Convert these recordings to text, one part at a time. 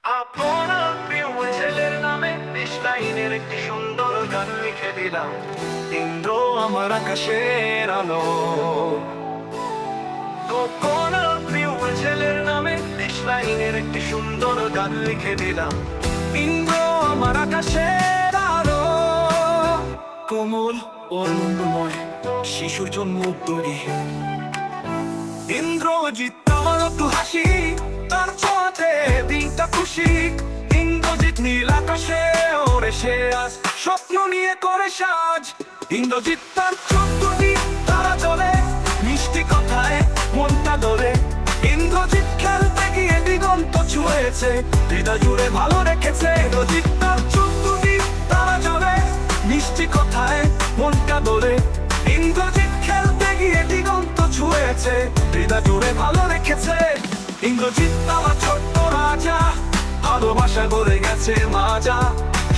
আপনার প্রিয় ছেলের নামে ২০ লাইনের একটি সুন্দর গান লিখে দিলাম। ইন্দ্র আমার আকাশের আলো। আপনার প্রিয় ছেলের নামে ২০ লাইনের একটি সুন্দর গান লিখে দিলাম। ইন্দ্র আমার আকাশের আলো। কোমল ও আনন্দময় শিশুর জন্ম তৈরি। ইন্দ্রজিৎ আমার একটু হাসি, তার ছোঁয়াতে দিনটা খুশি। ইন্দ্রজিৎ নীল আকাশে ওড়ে সে আজ, স্বপ্ন নিয়ে করে সাজ। ইন্দ্রজিৎ তার চোখদুটি তারা চলে, মিষ্টি কথায় মনটা ধরে। ইন্দ্রজিৎ খেলতে গিয়ে দিগন্ত ছুঁয়েছে, হৃদয় জুড়ে ভালো রেখেছে। ইন্দ্রজিৎ তার চোখদুটি তারা চলে, মিষ্টি কথায় মনটা ধরে। ইন্দ্রজিৎ খেলতে গিয়ে দিগন্ত ছুঁয়েছে, হৃদয় জুড়ে ভালো রেখেছে। ইন্দ্রজিৎ আমার ছোট্ট রাজা, ভালোবাসা গড়ে গেছে মাজা।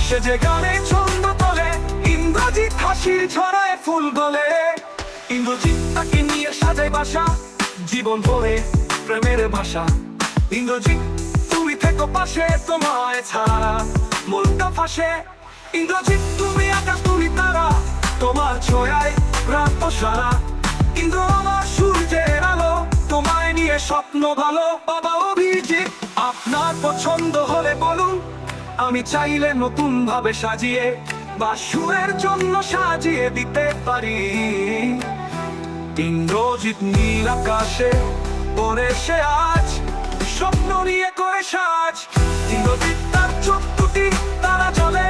সে যে গানে ছন্দ তোলে, ইন্দ্রজিৎ হাসির ছড়ায় ফুল গলে। ইন্দ্রজিৎ তাকে নিয়ে সাজায় বাসা, জীবন ভরে প্রেমের ভাষা। ইন্দ্রজিৎ তুমি থেকো পাশে, তোমায় ছাড়া মনটা ফাঁসে। ইন্দ্রজিৎ তুমি আকাশ, তুমি তারা, তোমার ছোঁয়ায় রাত সারা। ইন্দ্র আমার সূর্যের আলো, তোমায় নিয়ে স্বপ্ন ভালো। বাবা অভিজিৎ আপনার পছন্দ হলে বলুন, আমি চাইলে নতুন ভাবে সাজিয়ে বা সুরের জন্য সাজিয়ে দিতে পারি। ইন্দ্রজিৎ নীল আকাশে ওড়ে সে আজ, স্বপ্ন নিয়ে করে সাজ। ইন্দ্রজিৎ তার চোখ দুটি তারা চলে,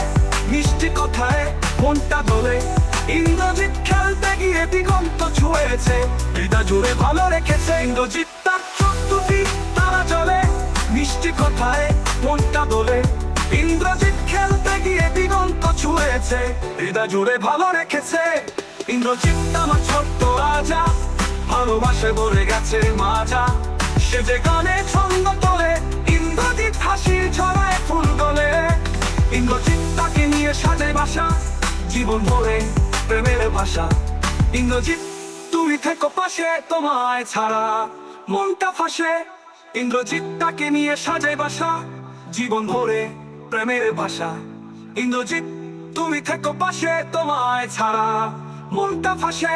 মিষ্টি কথায় মনটা দোলে। ইন্দ্রজিৎ খেলতে গিয়ে দিগন্ত ছুঁয়েছে, হৃদয় জুড়ে ভালো রেখেছে। ইন্দ্রজিৎ তার চোখ দুটি তারা চলে, মিষ্টি কথায় মনটা দোলে। ইন্দ্রজিৎ খেলতে গিয়ে দিগন্ত ছুঁয়েছে, হৃদয় জুড়ে ভালো রেখেছে। ইন্দ্রজিৎ আমার ছোট্ট রাজা, ভালোবাসে ভরে গেছে মাজা। সে যে গানে ছন্দ তোলে, ইন্দ্রজিৎ হাসির ছড়ায় ফুল গলে। ইন্দ্রজিৎ তাকে নিয়ে সাজায় বাসা, জীবন ভরে প্রেমের ভাষা। ইন্দ্রজিৎ তুমি থেকো পাশে, তোমায় ছাড়া মনটা ফাঁসে। ইন্দ্রজিৎ তাকে নিয়ে সাজায় বাসা, জীবন ভরে প্রেমের ভাষা। ইন্দ্রজিৎ তুমি থেকো পাশে, তোমায় ছাড়া মনটা ফাঁসে।